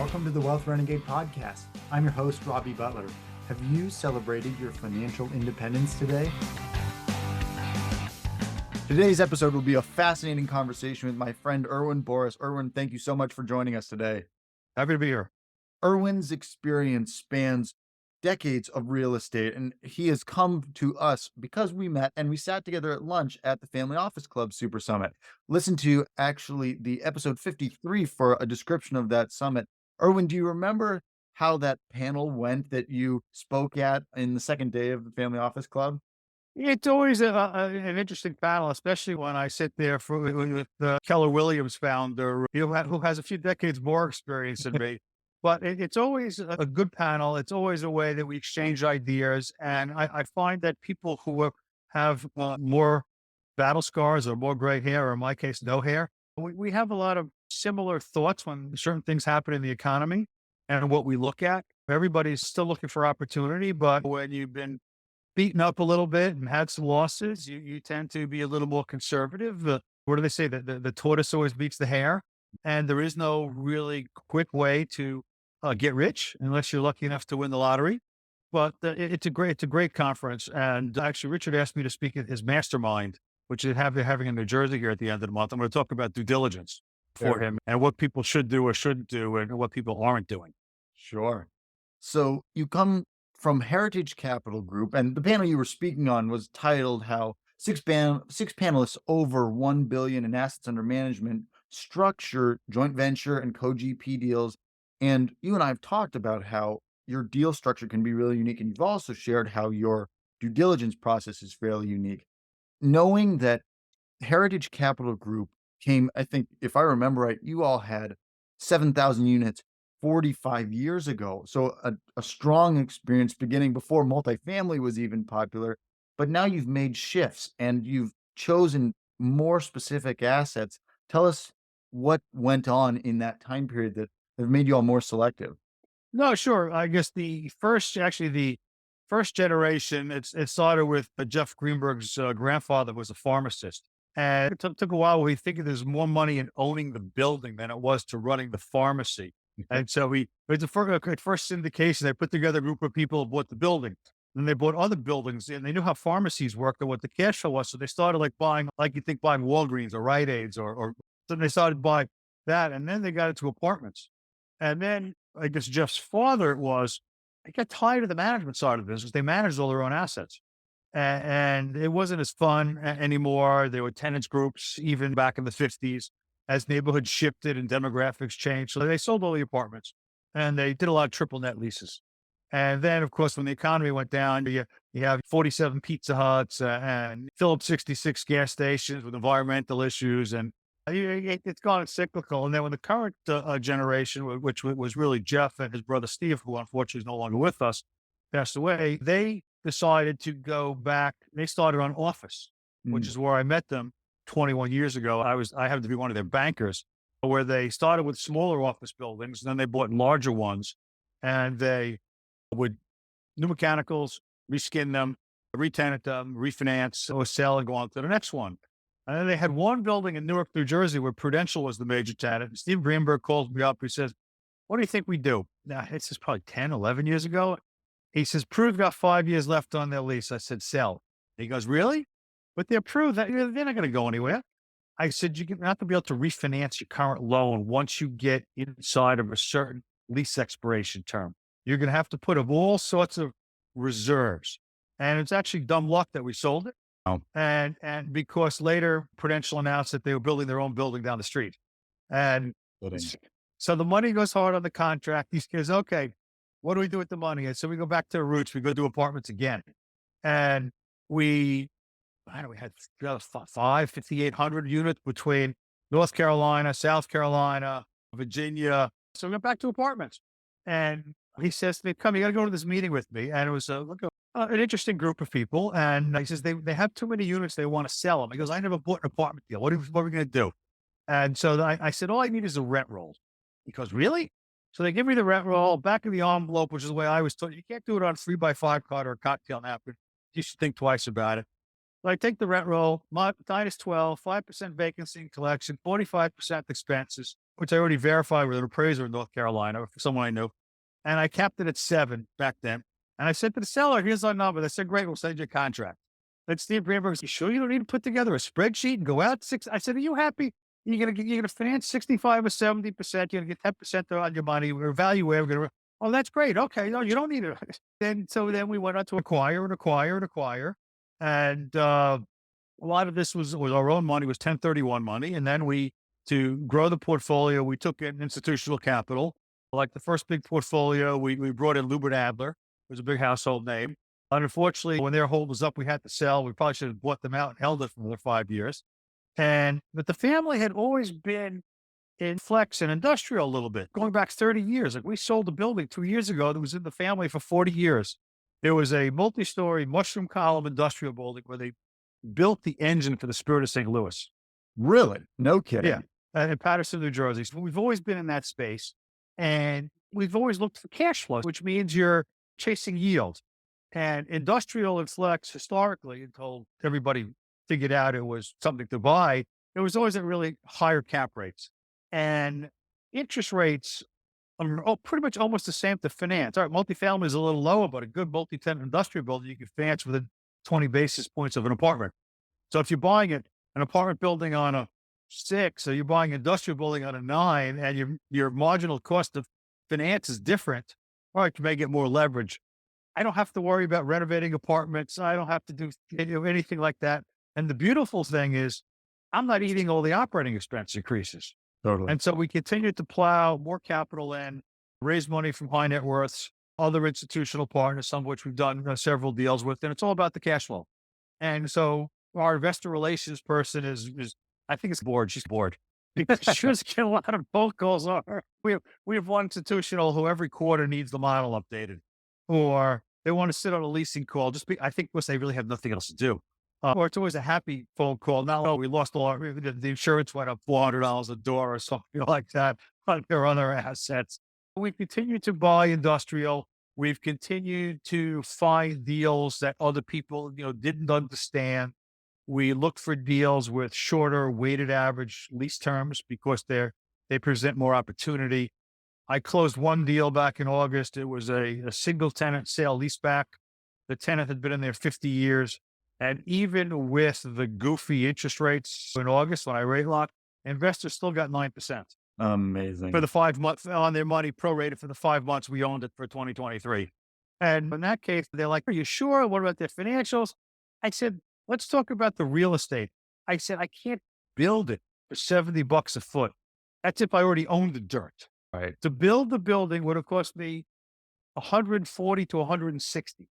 welcome to the Wealth Renegade podcast. I'm your host, Robbie Butler. Have you celebrated your financial independence today? Today's episode will be a fascinating conversation with my friend, Irwin Boris. Irwin, thank you so much for joining us today. Happy to be here. Irwin's experience spans decades of real estate, and he has come to us because we met and we sat together at lunch at the Family Office Club Super Summit. Listen to actually the episode 53 for a description of that summit. Irwin, do you remember how that panel went that you spoke at in the second day of the Family Office Club? It's always an interesting panel, especially when I sit there with Keller Williams founder, who has a few decades more experience than me. But it's always a good panel. It's always a way that we exchange ideas. And I find that people who have more battle scars or more gray hair, or in my case, no hair, we have a lot of similar thoughts when certain things happen in the economy and what we look at. Everybody's still looking for opportunity, but when you've been beaten up a little bit and had some losses, you tend to be a little more conservative. What do they say? The tortoise always beats the hare. And there is no really quick way to get rich unless you're lucky enough to win the lottery. But it's a great conference. And actually, Richard asked me to speak at his mastermind, which they're having in New Jersey here at the end of the month. I'm going to talk about due diligence for him and what people should do or shouldn't do and what people aren't doing. Sure. So you come from Heritage Capital Group, and the panel you were speaking on was titled how six panelists over $1 billion in assets under management structure joint venture and co-GP deals. And you and I have talked about how your deal structure can be really unique. And you've also shared how your due diligence process is fairly unique. Knowing that Heritage Capital Group came, I think, if I remember right, you all had 7,000 units 45 years ago. So a strong experience beginning before multifamily was even popular. But now you've made shifts and you've chosen more specific assets. Tell us what went on in that time period that have made you all more selective. No, sure. I guess the first generation, it started with Jeff Greenberg's grandfather was a pharmacist. And it took a while. We figured there's more money in owning the building than it was to running the pharmacy. And so it was the first syndication. They put together a group of people who bought the building. Then they bought other buildings and they knew how pharmacies worked and what the cash flow was. So they started buying Walgreens or Rite Aids or so they started buying that. And then they got into apartments. And then I guess Jeff's father I got tired of the management side of the business. They managed all their own assets. And it wasn't as fun anymore. There were tenants groups, even back in the 50s, as neighborhoods shifted and demographics changed. So they sold all the apartments and they did a lot of triple net leases. And then, of course, when the economy went down, you have 47 Pizza Huts and Phillips 66 gas stations with environmental issues. And it's gone cyclical. And then when the current generation, which was really Jeff and his brother Steve, who unfortunately is no longer with us, passed away, they decided to go back. They started on office, which is where I met them 21 years ago. I happened to be one of their bankers, where they started with smaller office buildings, and then they bought larger ones, and they would new mechanicals, reskin them, re-tenant them, refinance, or sell and go on to the next one. And then they had one building in Newark, New Jersey, where Prudential was the major tenant. And Steve Greenberg calls me up. He says, "What do you think we do?" Now, this is probably 10, 11 years ago. He says, "Pru's got 5 years left on their lease." I said, "Sell." He goes, "Really? But they're Pru, they're not going to go anywhere." I said, "You're not going to be able to refinance your current loan once you get inside of a certain lease expiration term. You're going to have to put up all sorts of reserves." And it's actually dumb luck that we sold it. Oh. And because later Prudential announced that they were building their own building down the street. And so the money goes hard on the contract. He says, "Okay, what do we do with the money?" And so we go back to the roots. We go do apartments again. And we had 5,800 units between North Carolina, South Carolina, Virginia. So we went back to apartments. And he says to me, "Come, you got to go to this meeting with me." And it was an interesting group of people. And he says, they have too many units. They want to sell them. He goes, "I never bought an apartment deal. What are we going to do?" And so I said, "All I need is a rent roll." He goes, "Really?" So they give me the rent roll, back of the envelope, which is the way I was told. You can't do it on a 3x5 card or a cocktail napkin. You should think twice about it. Like take the rent roll, minus 12, 5% vacancy in collection, 45% expenses, which I already verified with an appraiser in North Carolina for someone I knew. And I capped it at 7 back then. And I said to the seller, here's our number. They said, great, we'll send you a contract. Then Steve Greenberg, you sure you don't need to put together a spreadsheet and go out six? I said, are you happy? You're gonna finance 65 or 70%. You're gonna get 10% on your money. We're evaluating. We're gonna. Oh, that's great. Okay, no, you don't need it. Then we went on to acquire and acquire and acquire, and a lot of this was our own money, was 1031 money, and then to grow the portfolio, we took in institutional capital. Like the first big portfolio, we brought in Lubert Adler, who was a big household name. And unfortunately, when their hold was up, we had to sell. We probably should have bought them out and held it for another 5 years. But the family had always been in flex and industrial a little bit, going back 30 years. Like we sold a building 2 years ago that was in the family for 40 years. There was a multi-story mushroom column industrial building where they built the engine for the Spirit of St. Louis. Really? No Yeah. kidding. In Patterson, New Jersey. So we've always been in that space and we've always looked for cash flow, which means you're chasing yield. And industrial and flex historically, until everybody figured out it was something to buy, it was always at really higher cap rates. And interest rates are pretty much almost the same to finance. All right, multifamily is a little lower, but a good multi-tenant industrial building you can finance within 20 basis points of an apartment. So if you're buying an apartment building on a 6, or you're buying an industrial building on a 9, and your marginal cost of finance is different, all right, you may get more leverage. I don't have to worry about renovating apartments. I don't have to do anything like that. And the beautiful thing is, I'm not eating all the operating expense increases. Totally. And so we continue to plow more capital in, raise money from high net worths, other institutional partners, some of which we've done several deals with, and it's all about the cash flow. And so our investor relations person is I think it's bored. She's bored because she was getting a lot of phone calls on her. We have one institutional who every quarter needs the model updated, or they want to sit on a leasing call. I think because they really have nothing else to do. Or it's always a happy phone call. Now, oh, we lost the insurance went up $400 a door or something like that on their other assets. We continue to buy industrial. We've continued to find deals that other people, didn't understand. We look for deals with shorter weighted average lease terms because they present more opportunity. I closed one deal back in August. It was a single tenant sale leaseback. The tenant had been in there 50 years. And even with the goofy interest rates in August when I rate locked, investors still got 9% Amazing. for the 5 months on their money prorated for the 5 months we owned it for 2023. And in that case, they're like, are you sure? What about their financials? I said, let's talk about the real estate. I said, I can't build it for $70 a foot. That's if I already owned the dirt. Right. To build the building would have cost me 140 to 160.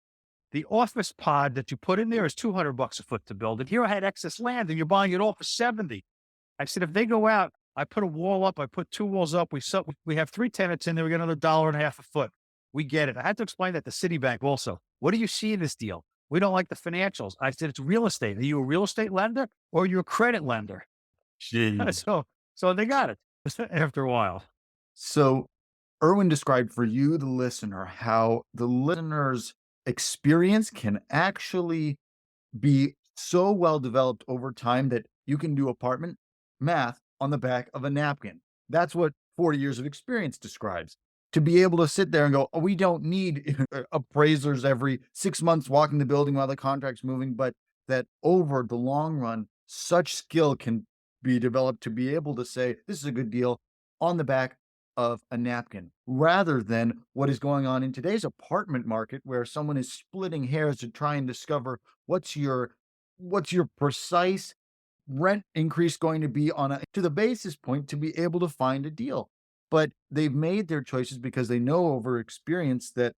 The office pod that you put in there is $200 a foot to build it. Here I had excess land and you're buying it all for 70. I said, if they go out, I put a wall up, I put 2 walls up. We have 3 tenants in there. We get another $1.50 a foot. We get it. I had to explain that to Citibank also. What do you see in this deal? We don't like the financials. I said, it's real estate. Are you a real estate lender or are you a credit lender? Jeez. So they got it after a while. So Irwin described for you, the listener, how the listener's experience can actually be so well developed over time that you can do apartment math on the back of a napkin. That's what 40 years of experience describes. To be able to sit there and go, oh, we don't need appraisers every 6 months walking the building while the contract's moving, but that over the long run, such skill can be developed to be able to say, this is a good deal on the back of a napkin, rather than what is going on in today's apartment market, where someone is splitting hairs to try and discover what's your precise rent increase going to be to the basis point to be able to find a deal. But they've made their choices because they know over experience that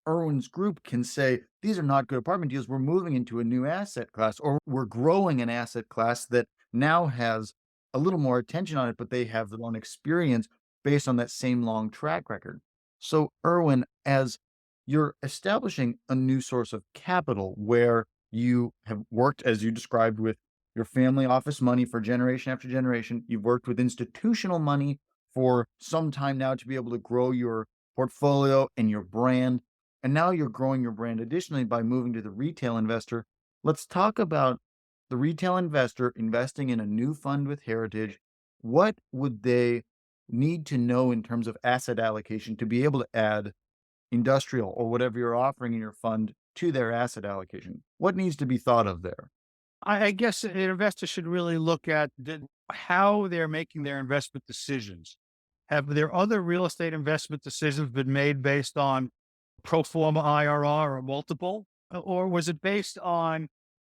Irwin's group can say, these are not good apartment deals. We're moving into a new asset class, or we're growing an asset class that now has a little more attention on it, but they have the one experience based on that same long track record. So, Irwin, as you're establishing a new source of capital where you have worked, as you described, with your family office money for generation after generation, you've worked with institutional money for some time now to be able to grow your portfolio and your brand. And now you're growing your brand additionally by moving to the retail investor. Let's talk about the retail investor investing in a new fund with Heritage, what would they need to know in terms of asset allocation to be able to add industrial or whatever you're offering in your fund to their asset allocation? What needs to be thought of there? I guess an investor should really look at how they're making their investment decisions. Have their other real estate investment decisions been made based on pro forma IRR or multiple? Or was it based on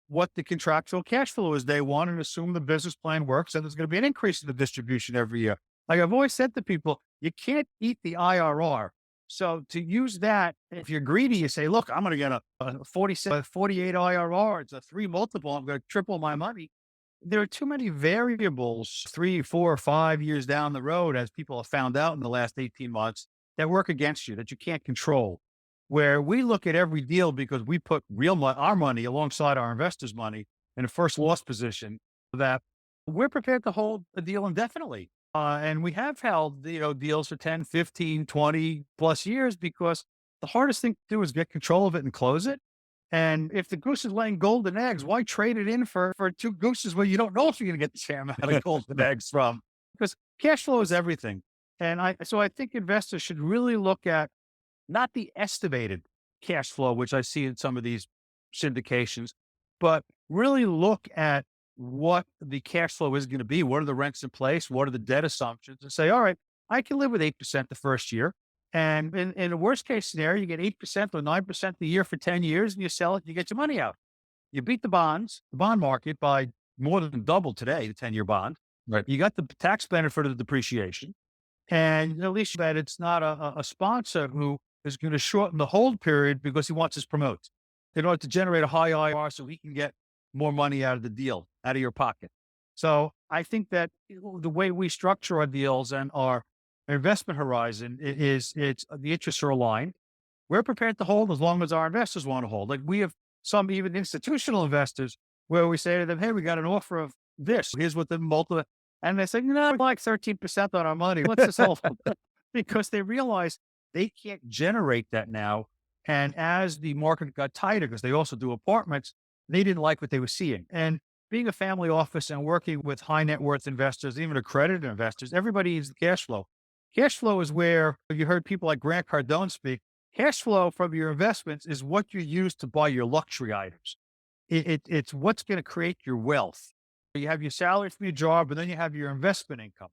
what the contractual cash flow is day one and assume the business plan works and there's going to be an increase in the distribution every year? Like I've always said to people, you can't eat the IRR. So to use that, if you're greedy, you say, look, I'm going to get a 47, 48 IRR. It's a three multiple. I'm going to triple my money. There are too many variables 3, 4, 5 years down the road, as people have found out in the last 18 months, that work against you, that you can't control. Where we look at every deal because we put our money alongside our investors' money in a first loss position, that we're prepared to hold a deal indefinitely. And we have held, deals for 10, 15, 20 plus years because the hardest thing to do is get control of it and close it. And if the goose is laying golden eggs, why trade it in for two gooses where you don't know if you're going to get the same amount of golden eggs from? Because cash flow is everything. So I think investors should really look at not the estimated cash flow, which I see in some of these syndications, but really look at what the cash flow is going to be. What are the rents in place? What are the debt assumptions? And say, all right, I can live with 8% the first year. And in a worst case scenario, you get 8% or 9% a year for 10 years and you sell it, you get your money out. You beat the bond market by more than double today, the 10-year bond. Right. You got the tax benefit of the depreciation. And at least that it's not a sponsor who is going to shorten the hold period because he wants his promote in order to generate a high IR so he can get more money out of the deal, out of your pocket. So I think that the way we structure our deals and our investment horizon it's the interests are aligned. We're prepared to hold as long as our investors want to hold. Like we have some even institutional investors where we say to them, hey, we got an offer of this. Here's what the multiple, and they say, no, we like 13% on our money. Let's just hold because they realize they can't generate that now. And as the market got tighter, because they also do apartments, they didn't like what they were seeing. And being a family office and working with high net worth investors, even accredited investors, everybody needs the cash flow. Cash flow is where you heard people like Grant Cardone speak. Cash flow from your investments is what you use to buy your luxury items. It's what's going to create your wealth. You have your salary from your job, and then you have your investment income.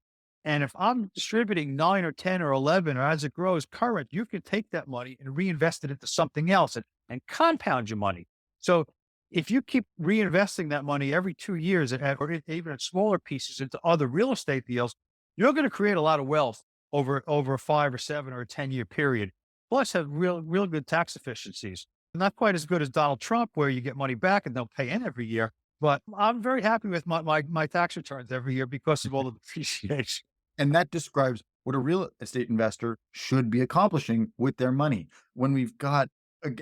And if I'm distributing 9 or 10 or 11, or as it grows current, you can take that money and reinvest it into something else and compound your money. So if you keep reinvesting that money every 2 years or even at smaller pieces into other real estate deals, you're going to create a lot of wealth over a 5 or 7 or a 10-year period. Plus have real good tax efficiencies. Not quite as good as Donald Trump, where you get money back and they'll pay in every year. But I'm very happy with my tax returns every year because of all the depreciation. And that describes what a real estate investor should be accomplishing with their money. When we've got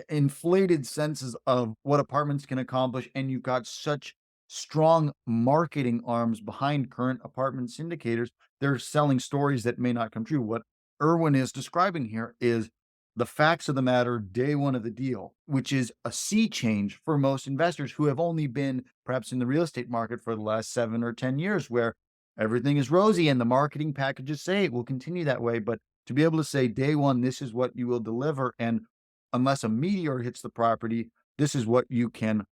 inflated senses of what apartments can accomplish, and you've got such strong marketing arms behind current apartment syndicators, they're selling stories that may not come true. What Irwin is describing here is the facts of the matter day one of the deal, which is a sea change for most investors who have only been perhaps in the real estate market for the last 7 or 10 years, where everything is rosy and the marketing packages say it will continue that way. But to be able to say day one, this is what you will deliver. And unless a meteor hits the property, this is what you can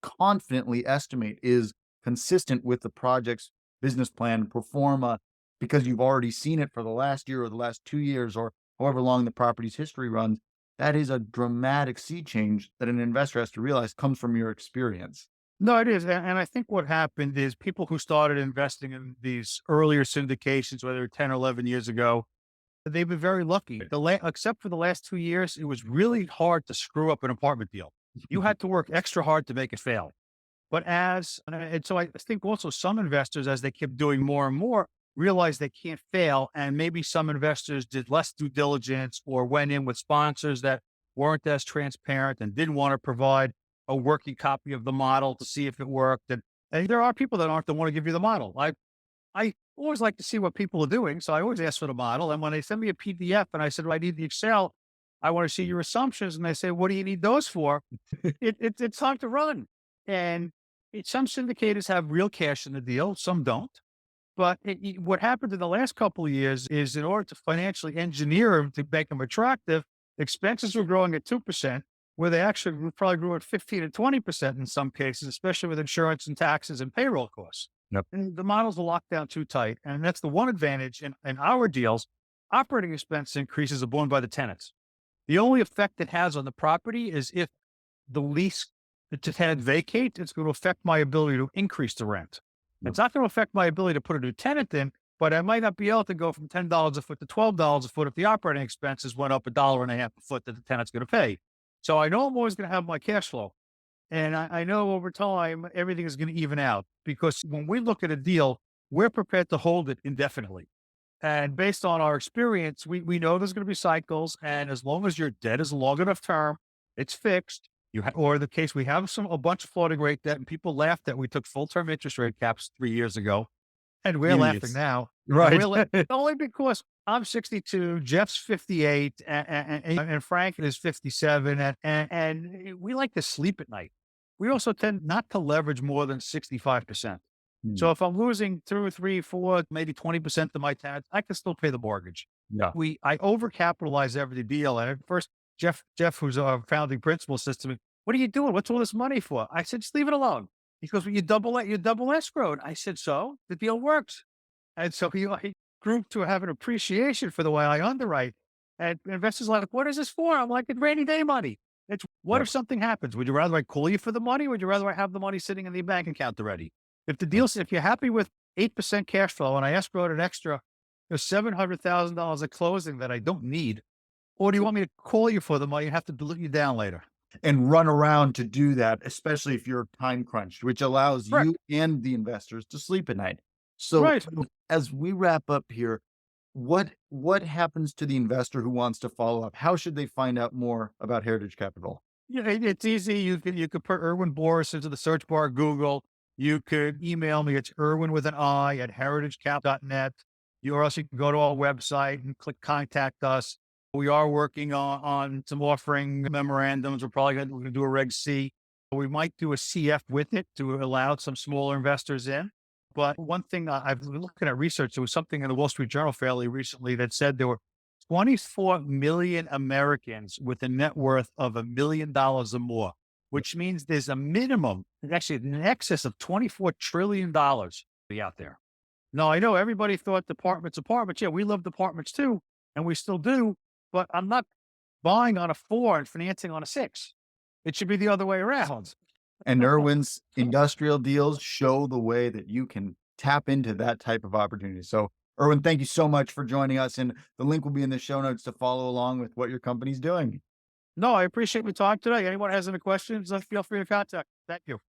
confidently estimate is consistent with the project's business plan, pro forma, because you've already seen it for the last year or the last 2 years or however long the property's history runs. That is a dramatic sea change that an investor has to realize comes from your experience. No, it is. And I think what happened is people who started investing in these earlier syndications, whether 10 or 11 years ago, they've been very lucky. Except for the last 2 years, it was really hard to screw up an apartment deal. You had to work extra hard to make it fail. But so I think also some investors, as they kept doing more and more, realized they can't fail. And maybe some investors did less due diligence or went in with sponsors that weren't as transparent and didn't want to provide a working copy of the model to see if it worked. And there are people that aren't the one to give you the model. I always like to see what people are doing. So I always ask for the model. And when they send me a PDF and I said, well, I need the Excel, I want to see your assumptions. And they say, what do you need those for? It's time to run. And Some syndicators have real cash in the deal, some don't. But what happened in the last couple of years is in order to financially engineer them to make them attractive, expenses were growing at 2%, where they actually probably grew at 15 and 20% in some cases, especially with insurance and taxes and payroll costs. Yep. And the models are locked down too tight. And that's the one advantage in our deals. Operating expense increases are borne by the tenants. The only effect it has on the property is if the lease the tenant vacates, it's going to affect my ability to increase the rent. Yep. It's not going to affect my ability to put a new tenant in, but I might not be able to go from $10 a foot to $12 a foot if the operating expenses went up $1.50 a foot that the tenant's going to pay. So I know I'm always going to have my cash flow. And I know over time, everything is going to even out because when we look at a deal, we're prepared to hold it indefinitely. And based on our experience, we know there's going to be cycles. And as long as your debt is long enough term, it's fixed. Or the case we have a bunch of floating rate debt, and people laughed that we took full term interest rate caps 3 years ago, and we're laughing Idiots. now. Right. Only because I'm 62, Jeff's 58, and Frank is 57, and we like to sleep at night. We also tend not to leverage more than 65%. Hmm. So if I'm losing 2 or 3, 4, maybe 20% of my tenants, I can still pay the mortgage. Yeah. I overcapitalize every deal. And at first, Jeff, who's our founding principal, says to me, "What are you doing? What's all this money for?" I said, "Just leave it alone." He goes, "Well, you double escrowed." I said, "So the deal works." And so he grew to have an appreciation for the way I underwrite. And investors are like, "What is this for?" I'm like, "It's rainy day money. It's what Yep. if something happens? Would you rather I call you for the money? Or would you rather I have the money sitting in the bank account already? If you're happy with 8% cash flow and I escrowed an extra $700,000 at closing that I don't need, or do you want me to call you for the money and have to dilute you down later?" And run around to do that, especially if you're time crunched, which allows Correct. you and the investors to sleep at night. So Right. as we wrap up here, what happens to the investor who wants to follow up? How should they find out more about Heritage Capital? Yeah, it's easy. You could put Irwin Boris into the search bar of Google. You could email me. It's Irwin with an I at heritagecap.net. Or else you can go to our website and click contact us. We are working on some offering memorandums. We're probably going to do a Reg C. We might do a CF with it to allow some smaller investors in. But one thing I've been looking at research, there was something in the Wall Street Journal fairly recently that said there were 24 million Americans with a net worth of $1 million or more, which means there's a minimum, actually in excess of $24 trillion be out there. Now, I know everybody thought apartments. Yeah, we loved apartments too, and we still do, but I'm not buying on a 4 and financing on a 6. It should be the other way around. And Irwin's industrial deals show the way that you can tap into that type of opportunity. So, Irwin, thank you so much for joining us. And the link will be in the show notes to follow along with what your company's doing. No, I appreciate your time today. Anyone has any questions, feel free to contact. Thank you.